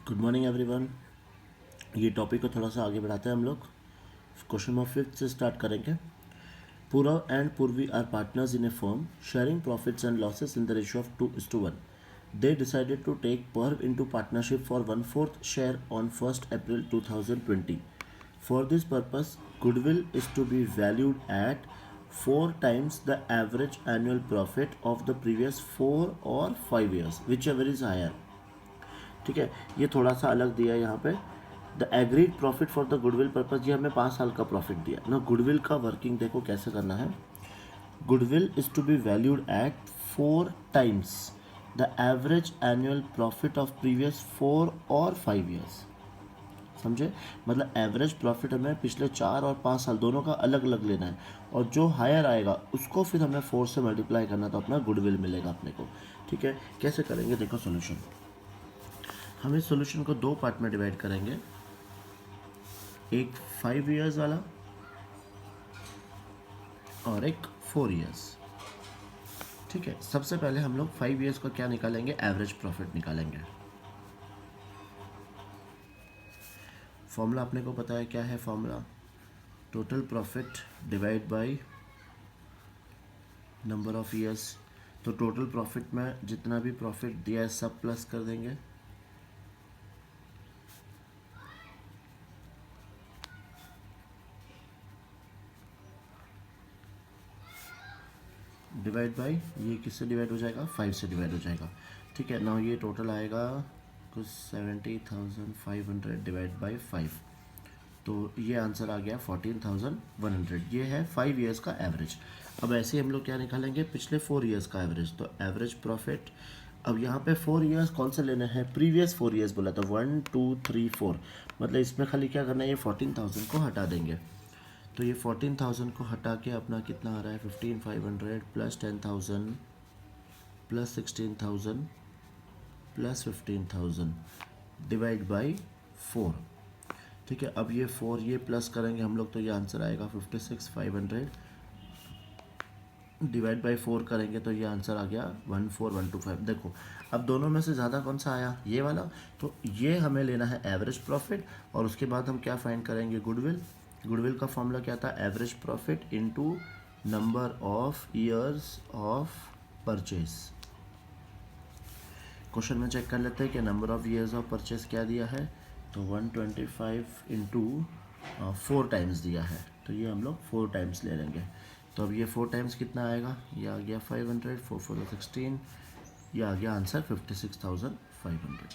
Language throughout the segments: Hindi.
Good morning everyone. ये टॉपिक को थोड़ा सा आगे बढ़ाते हैं हम लोग। क्वेश्चन नंबर 5 से स्टार्ट करेंगे। Purav and Purvi are partners in a firm, sharing profits and losses in the ratio of 2:1. They decided to take Purav into partnership for one-fourth share on 1st April 2020. For this purpose, goodwill is to be valued at 4 times the average annual profit of the previous 4 or 5 years, whichever is higher. ठीक है, ये थोड़ा सा अलग दिया है यहाँ पे। The agreed profit for the goodwill purpose, ये हमें 5 साल का प्रॉफिट दिया ना। गुडविल का वर्किंग देखो कैसे करना है। Goodwill is to be valued at 4 times the average annual profit of previous 4 और 5 ईयर्स। समझे? मतलब एवरेज प्रॉफिट हमें पिछले 4 और 5 साल दोनों का अलग अलग लेना है, और जो हायर आएगा उसको फिर हमें 4 से मल्टीप्लाई करना, तो अपना गुडविल मिलेगा अपने को। ठीक है, कैसे करेंगे देखो सोल्यूशन। हम इस सोल्यूशन को 2 पार्ट में डिवाइड करेंगे, एक 5 इयर्स वाला और एक 4 इयर्स। ठीक है, सबसे पहले हम लोग 5 इयर्स का क्या निकालेंगे, एवरेज प्रॉफिट निकालेंगे। फॉर्मूला अपने को पता है क्या है formula, total profit divide by number of years. तो टोटल प्रॉफिट में जितना भी प्रॉफिट दिया है सब प्लस कर देंगे, डिवाइड बाय ये किससे डिवाइड हो जाएगा, 5 से डिवाइड हो जाएगा। ठीक है ना, ये टोटल आएगा कुछ 70,500 डिवाइड बाय 5, तो ये आंसर आ गया 14,100। ये है 5 इयर्स का एवरेज। अब ऐसे ही हम लोग क्या निकालेंगे, पिछले 4 इयर्स का एवरेज। तो एवरेज प्रॉफिट, अब यहाँ पे 4 इयर्स कौन से लेने हैं, प्रीवियस 4 इयर्स बोला था, 1 2 3 4। मतलब इसमें खाली क्या करना है, ये 14,000 को हटा देंगे। तो ये 14,000 को हटा के अपना कितना आ रहा है, 15,500 plus 10,000 plus 16,000 plus 15,000 divide by 4। ठीक है, अब ये 4 ये प्लस करेंगे हम लोग, तो ये आंसर आएगा 56,500 डिवाइड बाई 4 करेंगे, तो ये आंसर आ गया 14,125। देखो अब दोनों में से ज़्यादा कौन सा आया, ये वाला। तो ये हमें लेना है एवरेज प्रॉफिट, और उसके बाद हम क्या फाइंड करेंगे, गुडविल। गुडविल का फॉर्मूला क्या था, average profit into number of years of purchase. Question में चेक कर लेते हैं कि number of years of purchase क्या दिया है, तो 125 इंटू 4 टाइम्स दिया है, तो ये हम लोग 4 टाइम्स ले लेंगे। तो अब ये 4 टाइम्स कितना आएगा, ये आ गया 500, 4 4 16, ये आ गया आंसर 56,500।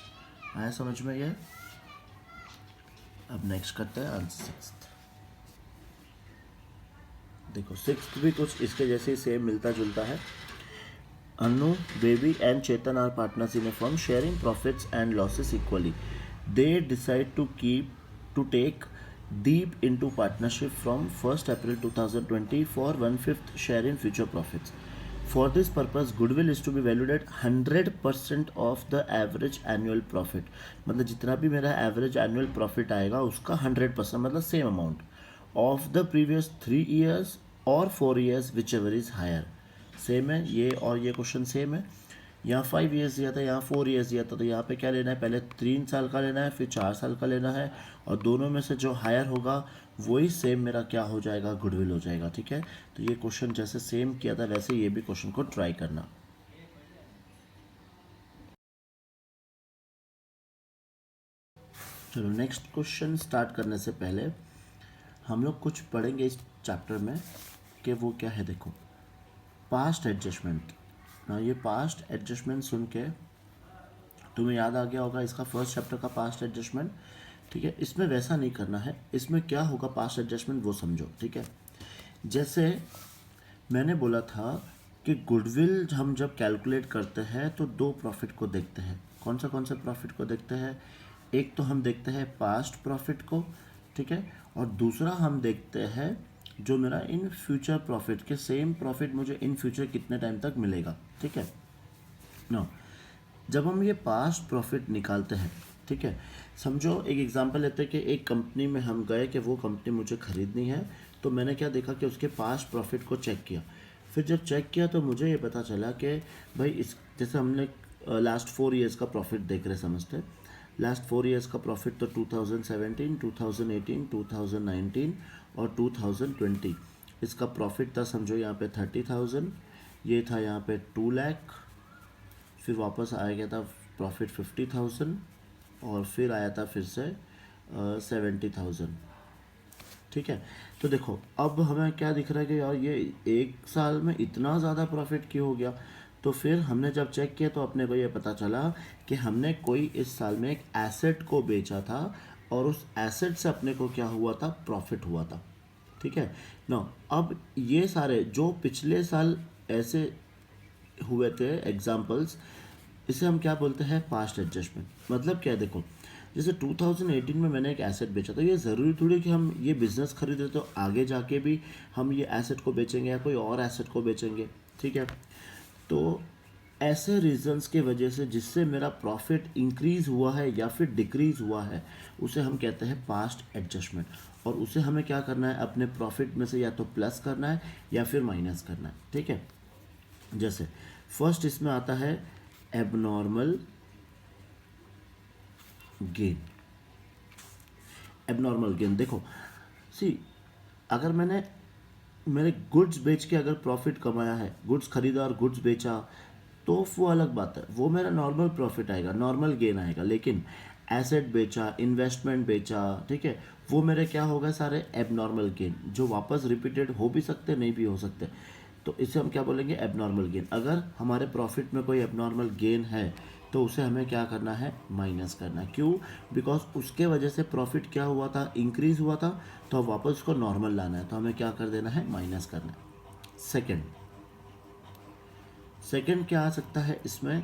आया समझ में ये। अब नेक्स्ट करते हैं आंसर 6। देखो 6 भी कुछ इसके जैसे सेम मिलता जुलता है। Anu, Baby and Chetan are partners in a firm sharing profits and losses equally. They decide to take Deep into partnership from 1st April 2020 for 1/5 share in future profits. For this purpose, goodwill is to be valued at 100% of the average annual profit. मतलब जितना भी मेरा average annual profit आएगा उसका 100%, मतलब same amount of the previous 3 years or 4 years, whichever is higher. Same है ये, और ये क्वेश्चन सेम है। यहाँ 5 इयर्स दिया था, यहाँ 4 इयर्स दिया था, तो यहाँ पे क्या लेना है, पहले 3 साल का लेना है, फिर 4 साल का लेना है, और दोनों में से जो हायर होगा वही सेम मेरा क्या हो जाएगा, गुडविल हो जाएगा। ठीक है, तो ये क्वेश्चन जैसे सेम किया था वैसे ये भी क्वेश्चन को ट्राई करना। चलो नेक्स्ट क्वेश्चन स्टार्ट करने से पहले हम लोग कुछ पढ़ेंगे इस चैप्टर में कि वो क्या है। देखो पास्ट एडजस्टमेंट ना, ये पास्ट एडजस्टमेंट सुन के तुम्हें याद आ गया होगा इसका फर्स्ट चैप्टर का पास्ट एडजस्टमेंट। ठीक है, इसमें वैसा नहीं करना है। इसमें क्या होगा पास्ट एडजस्टमेंट वो समझो। ठीक है, जैसे मैंने बोला था कि गुडविल हम जब कैलकुलेट करते हैं तो 2 प्रॉफिट को देखते हैं। कौन सा प्रॉफिट को देखते हैं, एक तो हम देखते हैं पास्ट प्रॉफिट को, ठीक है, और दूसरा हम देखते हैं जो मेरा इन फ्यूचर प्रॉफिट के सेम प्रॉफिट मुझे इन फ्यूचर कितने टाइम तक मिलेगा। ठीक है ना, जब हम ये पास्ट प्रॉफिट निकालते हैं, ठीक है, समझो एक एग्जांपल लेते हैं कि एक कंपनी में हम गए कि वो कंपनी मुझे ख़रीदनी है, तो मैंने क्या देखा कि उसके पास्ट प्रॉफिट को चेक किया। फिर जब चेक किया तो मुझे ये पता चला कि भाई इस जैसे हमने लास्ट 4 इयर्स का प्रॉफिट देख रहे समझते, लास्ट 4 ईयर्स का प्रॉफिट तो 2017, 2018, 2019 और 2020, इसका प्रॉफिट था समझो यहाँ पे 30,000, ये था यहाँ पे 2 लाख, फिर वापस आ गया था प्रॉफिट 50,000 और फिर आया था फिर से 70,000। ठीक है, तो देखो अब हमें क्या दिख रहा है कि यार ये एक साल में इतना ज़्यादा प्रॉफिट क्यों हो गया। तो फिर हमने जब चेक किया तो अपने को ये पता चला कि हमने कोई इस साल में एक एसेट को बेचा था और उस एसेट से अपने को क्या हुआ था, प्रॉफिट हुआ था। ठीक है ना, अब ये सारे जो पिछले साल ऐसे हुए थे एग्जाम्पल्स, इसे हम क्या बोलते हैं, पास्ट एडजस्टमेंट। मतलब क्या है, देखो जैसे 2018 में मैंने एक एसेट बेचा, तो ये ज़रूरी थोड़ी कि हम ये बिज़नेस खरीदे तो आगे जाके भी हम ये एसेट को बेचेंगे या कोई और एसेट को बेचेंगे। ठीक है, तो ऐसे रीजंस के वजह से जिससे मेरा प्रॉफिट इंक्रीज़ हुआ है या फिर डिक्रीज़ हुआ है, उसे हम कहते हैं पास्ट एडजस्टमेंट। और उसे हमें क्या करना है, अपने प्रॉफिट में से या तो प्लस करना है या फिर माइनस करना है। ठीक है, जैसे फर्स्ट इसमें आता है एबनॉर्मल गेन। एबनॉर्मल गेन देखो, सी अगर मैंने मेरे गुड्स बेच के अगर प्रॉफिट कमाया है, गुड्स खरीदा और गुड्स बेचा, तो वो अलग बात है, वो मेरा नॉर्मल प्रॉफिट आएगा, नॉर्मल गेन आएगा। लेकिन एसेट बेचा, इन्वेस्टमेंट बेचा, ठीक है, वो मेरे क्या होगा, सारे एबनॉर्मल गेन, जो वापस रिपीटेड हो भी सकते नहीं भी हो सकते। तो इसे हम क्या बोलेंगे, एबनॉर्मल गेन। अगर हमारे प्रॉफिट में कोई एबनॉर्मल गेन है तो उसे हमें क्या करना है, माइनस करना है। क्यों, बिकॉज उसके वजह से प्रॉफिट क्या हुआ था, इंक्रीज हुआ था, तो अब वापस उसको नॉर्मल लाना है, तो हमें क्या कर देना है, माइनस करना है। सेकंड क्या आ सकता है इसमें,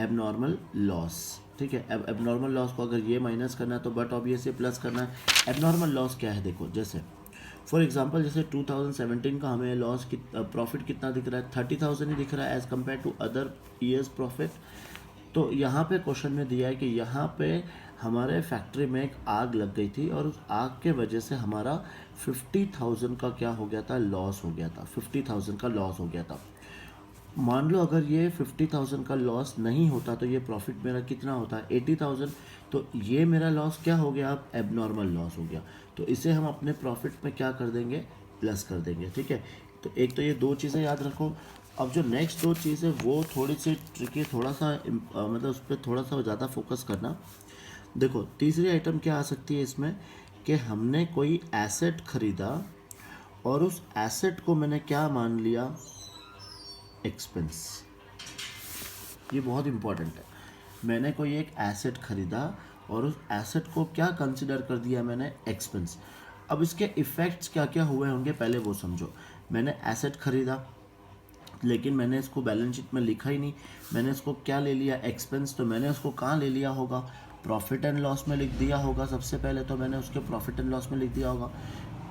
एबनॉर्मल लॉस। ठीक है, अब एबनॉर्मल लॉस को अगर ये माइनस करना है तो बट ऑब्वियसली प्लस करना है। एबनॉर्मल लॉस क्या है, देखो जैसे फॉर एग्जांपल जैसे 2017 का हमें लॉस प्रॉफिट कितना दिख रहा है, 30,000 ही दिख रहा है as compare to other years profit. तो यहाँ पे क्वेश्चन में दिया है कि यहाँ पे हमारे फैक्ट्री में एक आग लग गई थी और उस आग के वजह से हमारा 50,000 का क्या हो गया था, लॉस हो गया था, 50,000 का लॉस हो गया था। मान लो अगर ये 50,000 का लॉस नहीं होता तो ये प्रॉफिट मेरा कितना होता है, 80,000। तो ये मेरा लॉस क्या हो गया, अब एबनॉर्मल लॉस हो गया। तो इसे हम अपने प्रॉफिट में क्या कर देंगे, प्लस कर देंगे। ठीक है, तो एक तो ये दो चीज़ें याद रखो। अब जो नेक्स्ट दो चीज़ें वो थोड़ी सी ट्रिकी, थोड़ा सा मतलब उस पर थोड़ा सा ज़्यादा फोकस करना। देखो तीसरी आइटम क्या आ सकती है इसमें, कि हमने कोई एसेट खरीदा और उस एसेट को मैंने क्या मान लिया, एक्सपेंस। ये बहुत इंपॉर्टेंट है। मैंने कोई एक एसेट खरीदा और उस एसेट को क्या कंसिडर कर दिया मैंने, एक्सपेंस। अब इसके इफ़ेक्ट्स क्या क्या हुए होंगे पहले वो समझो। मैंने एसेट खरीदा लेकिन मैंने इसको बैलेंस शीट में लिखा ही नहीं, मैंने इसको क्या ले लिया, एक्सपेंस। तो मैंने उसको कहाँ ले लिया होगा, प्रॉफिट एंड लॉस में लिख दिया होगा। सबसे पहले तो मैंने उसके प्रॉफिट एंड लॉस में लिख दिया होगा।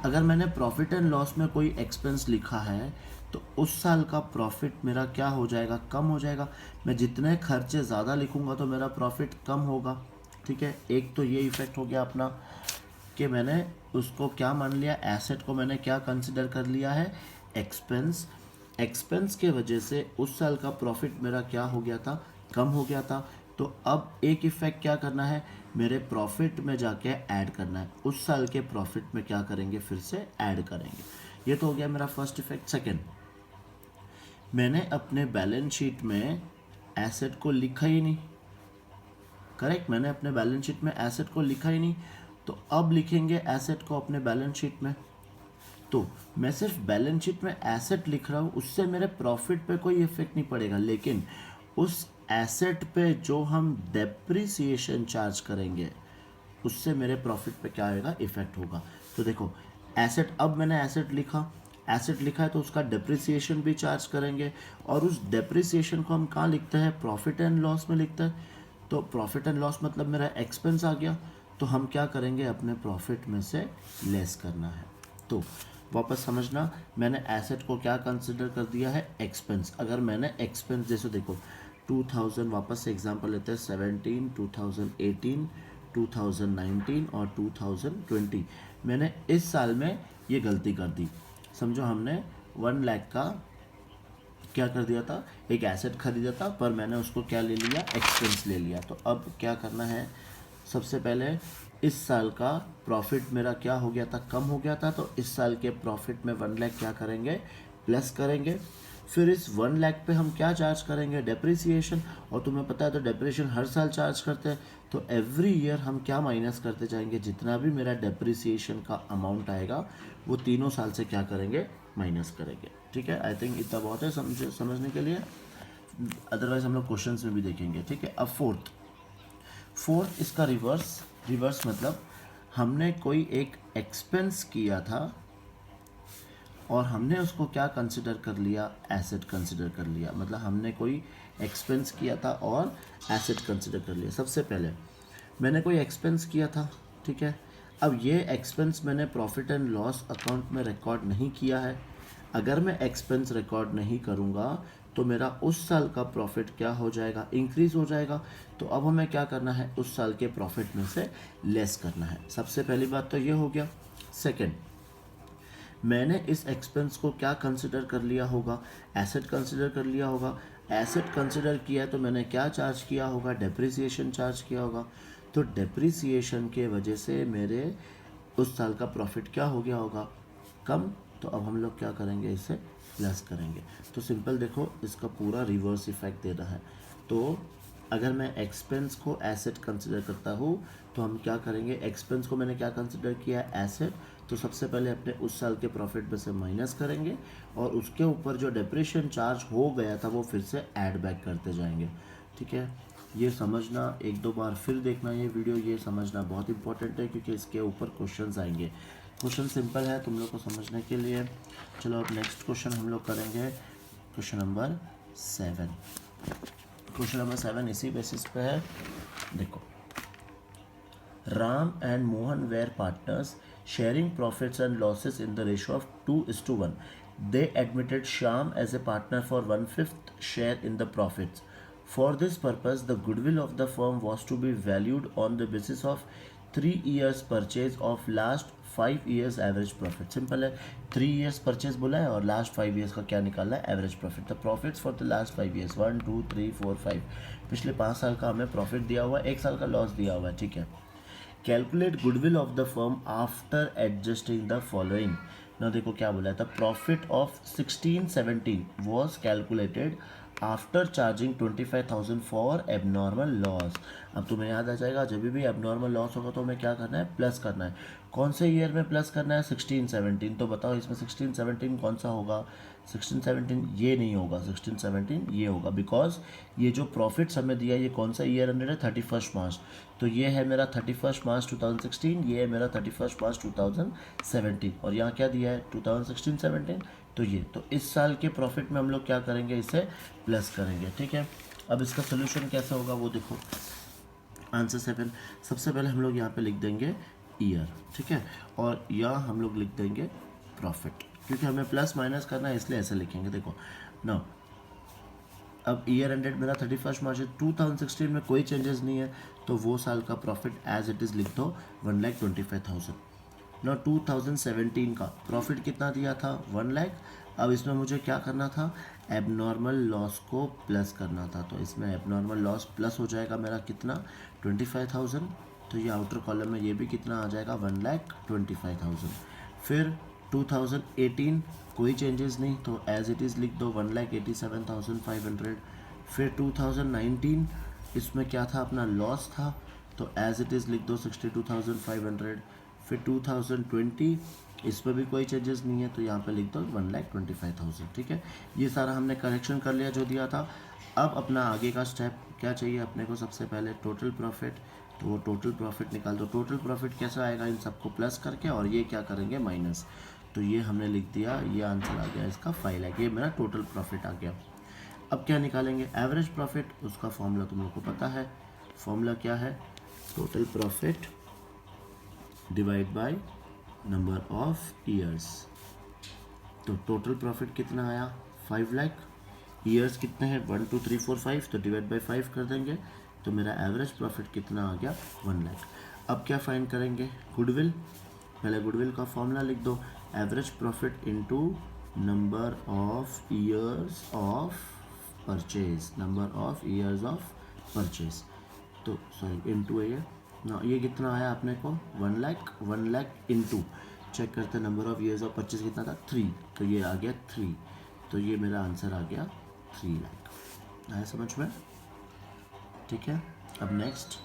अगर मैंने प्रॉफिट एंड लॉस में कोई एक्सपेंस लिखा है तो उस साल का प्रॉफिट मेरा क्या हो जाएगा, कम हो जाएगा। मैं जितने खर्चे ज़्यादा लिखूंगा तो मेरा प्रॉफिट कम होगा। ठीक है, एक तो ये इफ़ेक्ट हो गया अपना कि मैंने उसको क्या मान लिया, एसेट को मैंने क्या कंसिडर कर लिया है, एक्सपेंस। एक्सपेंस के वजह से उस साल का प्रॉफिट मेरा क्या हो गया था, कम हो गया था। तो अब एक इफ़ेक्ट क्या करना है, मेरे प्रॉफिट में जाके ऐड करना है, उस साल के प्रॉफिट में क्या करेंगे, फिर से ऐड करेंगे। ये तो हो गया मेरा फर्स्ट इफेक्ट। सेकंड, मैंने अपने बैलेंस शीट में एसेट को लिखा ही नहीं। करेक्ट, मैंने अपने बैलेंस शीट में एसेट को लिखा ही नहीं, तो अब लिखेंगे एसेट को अपने बैलेंस शीट में। तो मैं सिर्फ बैलेंस शीट में एसेट लिख रहा हूँ, उससे मेरे प्रॉफिट पे कोई इफेक्ट नहीं पड़ेगा। लेकिन उस एसेट पे जो हम डेप्रिसिएशन चार्ज करेंगे उससे मेरे प्रॉफिट पे क्या आएगा, इफेक्ट होगा। तो देखो एसेट, अब मैंने एसेट लिखा है तो उसका डेप्रिसिएशन भी चार्ज करेंगे और उस डेप्रिसिएशन को हम कहाँ लिखते हैं, प्रॉफिट एंड लॉस में लिखते हैं। तो प्रॉफिट एंड लॉस मतलब मेरा एक्सपेंस आ गया, तो हम क्या करेंगे, अपने प्रॉफिट में से लेस करना है। तो वापस समझना, मैंने एसेट को क्या कंसिडर कर दिया है, एक्सपेंस। अगर मैंने एक्सपेंस, जैसे देखो 2000, वापस से एग्जांपल लेते हैं, 17, 2018, 2019 और 2020, मैंने इस साल में ये गलती कर दी। समझो हमने 1 लाख का क्या कर दिया था, एक एसेट खरीदा था, पर मैंने उसको क्या ले लिया, एक्सपेंस ले लिया। तो अब क्या करना है, सबसे पहले इस साल का प्रॉफिट मेरा क्या हो गया था, कम हो गया था, तो इस साल के प्रॉफिट में 1 लाख क्या करेंगे, प्लस करेंगे। फिर इस 1 लाख पे हम क्या चार्ज करेंगे, डेप्रिसिएशन, और तुम्हें पता है तो डेप्रिसिएशन हर साल चार्ज करते हैं, तो एवरी ईयर हम क्या माइनस करते जाएंगे, जितना भी मेरा डेप्रिसिएशन का अमाउंट आएगा वो तीनों साल से क्या करेंगे, माइनस करेंगे। ठीक है, आई थिंक इतना बहुत है समझने के लिए, अदरवाइज हम लोग क्वेश्चंस में भी देखेंगे। ठीक है, अब फोर्थ इसका रिवर्स मतलब हमने कोई एक एक्सपेंस किया था और हमने उसको क्या कंसिडर कर लिया, एसेट कंसिडर कर लिया। मतलब हमने कोई एक्सपेंस किया था और एसेट कंसिडर कर लिया। सबसे पहले मैंने कोई एक्सपेंस किया था, ठीक है, अब ये एक्सपेंस मैंने प्रॉफिट एंड लॉस अकाउंट में रिकॉर्ड नहीं किया है। अगर मैं एक्सपेंस रिकॉर्ड नहीं करूँगा तो मेरा उस साल का प्रॉफिट क्या हो जाएगा, इंक्रीज़ हो जाएगा। तो अब हमें क्या करना है, उस साल के प्रॉफिट में से लेस करना है। सबसे पहली बात तो ये हो गया। सेकंड, मैंने इस एक्सपेंस को क्या कंसिडर कर लिया होगा, एसेट कंसिडर कर लिया होगा। एसेट कंसिडर किया है तो मैंने क्या चार्ज किया होगा, डेप्रिसिएशन चार्ज किया होगा। तो डेप्रिसिएशन के वजह से मेरे उस साल का प्रॉफिट क्या हो गया होगा, कम। तो अब हम लोग क्या करेंगे, इसे प्लस करेंगे। तो सिंपल देखो, इसका पूरा रिवर्स इफेक्ट दे रहा है। तो अगर मैं एक्सपेंस को एसेट कंसिडर करता हूँ तो हम क्या करेंगे, एक्सपेंस को मैंने क्या कंसिडर किया है, एसेट। तो सबसे पहले अपने उस साल के प्रॉफिट में से माइनस करेंगे और उसके ऊपर जो डेप्रिसिएशन चार्ज हो गया था वो फिर से ऐड बैक करते जाएंगे। ठीक है, ये समझना, एक दो बार फिर देखना ये वीडियो, ये समझना बहुत इंपॉर्टेंट है क्योंकि इसके ऊपर क्वेश्चंस आएंगे। क्वेश्चन सिंपल है तुम लोग को समझने के लिए। चलो अब नेक्स्ट क्वेश्चन हम लोग करेंगे, क्वेश्चन नंबर 7। क्वेश्चन नंबर 7 इसी बेसिस पे है। देखो, Ram and Mohan were partners, sharing profits and losses in the ratio of 2:1. They admitted Shyam as a partner for 1/5 share in the profits. For this purpose, the goodwill of the firm was to be valued on the basis of 3 years purchase of last 5 years average profit. Simple है, 3 years purchase बोला है और लास्ट 5 years का क्या निकालना है, average profit. The profits for the last 5 years 1 2 3 4 5, पिछले 5 साल का हमें प्रॉफिट दिया हुआ है, 1 साल का लॉस दिया हुआ है। ठीक है, calculate goodwill of the firm after adjusting the following. ना देखो क्या बोला है, the profit of 1617 was calculated after charging 25,000 for abnormal loss. अब तुम्हें याद आ जाएगा, जब भी एबनॉर्मल लॉस होगा तो हमें क्या करना है, प्लस करना है। कौन से ईयर में प्लस करना है, 1617। तो बताओ इसमें 1617 कौन सा होगा, 1617 ये नहीं होगा, 1617 ये होगा, बिकॉज ये जो प्रॉफिट्स हमें दिया ये कौन सा ईयर एंडेड है, 31 मार्च। तो ये है मेरा 31 मार्च 2016, ये है मेरा 31 मार्च 2017, और यहाँ क्या दिया है 2016-17। तो ये, तो इस साल के प्रॉफिट में हम लोग क्या करेंगे, इसे प्लस करेंगे। ठीक है, अब इसका सोल्यूशन कैसा होगा वो देखो, आंसर 7। सबसे पहले हम लोग यहाँ पे लिख देंगे ईयर, ठीक है, और यहाँ हम लोग लिख देंगे प्रॉफिट, क्योंकि हमें प्लस माइनस करना है इसलिए ऐसे लिखेंगे। देखो ना, अब ईयर एंडेड मेरा 31 मार्च 2016 में कोई चेंजेस नहीं है, तो वो साल का प्रॉफिट एज इट इज़ लिख दो 1,25,000। ना 2017 का प्रॉफिट कितना दिया था, 1 लाख। अब इसमें मुझे क्या करना था, एबनॉर्मल लॉस को प्लस करना था, तो इसमें एबनॉर्मल लॉस प्लस हो जाएगा मेरा कितना, 25,000। तो ये आउटर कॉलम में ये भी कितना आ जाएगा, 1,25,000। फिर 2018 कोई चेंजेस नहीं, तो एज इट इज़ लिख दो 1,87,500। फिर 2019 इसमें क्या था, अपना लॉस था, तो एज इट इज़ लिख दो 62,500। फिर 2020 इसमें भी कोई चेंजेस नहीं है, तो यहाँ पे लिख दो 1,25,000। ठीक है, ये सारा हमने करेक्शन कर लिया जो दिया था। अब अपना आगे का स्टेप क्या चाहिए अपने को, सबसे पहले टोटल प्रॉफिट, तो वो टोटल प्रॉफिट निकाल दो। टोटल प्रॉफिट कैसा आएगा, इन सबको प्लस करके, और ये क्या करेंगे, माइनस। तो ये हमने लिख दिया, ये आंसर आ गया इसका 5 लाख, ये मेरा टोटल प्रॉफिट आ गया। अब क्या निकालेंगे, एवरेज प्रॉफिट, उसका फॉर्मूला तुम लोग को पता है। फॉर्मूला क्या है, total profit divide by number of years. तो टोटल प्रॉफिट कितना आया, 5 लाख। ईयर्स कितने हैं, 1 2 3 4 5, तो डिवाइड बाय 5 कर देंगे, तो मेरा एवरेज प्रॉफिट कितना आ गया, 1 लाख। अब क्या फाइंड करेंगे, गुडविल। पहले गुडविल का फॉर्मूला लिख दो, average profit into number of years of purchase, number of years of purchase. तो सॉरी इनटू है ये, ना ये कितना आया अपने को 1 लाख, 1 लाख इंटू चेक करते number of years of purchase कितना था 3, तो ये आ गया 3, तो ये मेरा आंसर आ गया 3 लाख। आया समझ में? ठीक है। अब नेक्स्ट